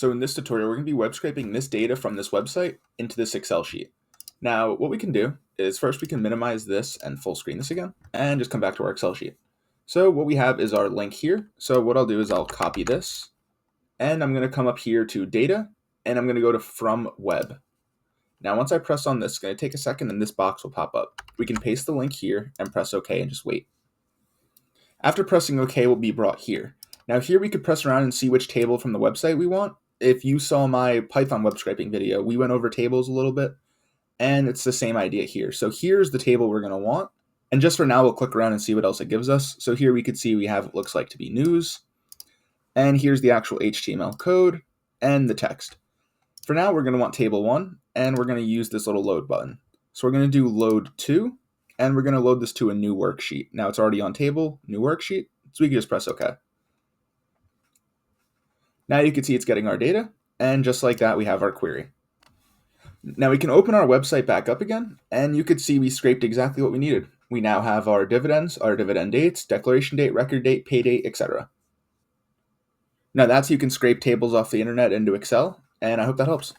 So in this tutorial, we're going to be web scraping this data from this website into this Excel sheet. Now, what we can do is first we can minimize this and full screen this again, and just come back to our Excel sheet. So what we have is our link here. So what I'll do is I'll copy this, and I'm going to come up here to data, and I'm going to go to from web. Now, once I press on this, it's going to take a second, and this box will pop up. We can paste the link here and press OK and just wait. After pressing OK, we'll be brought here. Now here we could press around and see which table from the website we want. If you saw my Python web scraping video, we went over tables a little bit, and it's the same idea here. So here's the table we're going to want. And just for now, we'll click around and see what else it gives us. So here we could see we have what looks like to be news. And here's the actual HTML code and the text. For now, we're going to want table 1, and we're going to use this little load button. So we're going to do load 2, and we're going to load this to a new worksheet. Now it's already on table, new worksheet, so we can just press OK. Now you can see it's getting our data, and just like that, we have our query. Now we can open our website back up again, and you could see we scraped exactly what we needed. We now have our dividends, our dividend dates, declaration date, record date, pay date, etc. Now that's how you can scrape tables off the internet into Excel, and I hope that helps.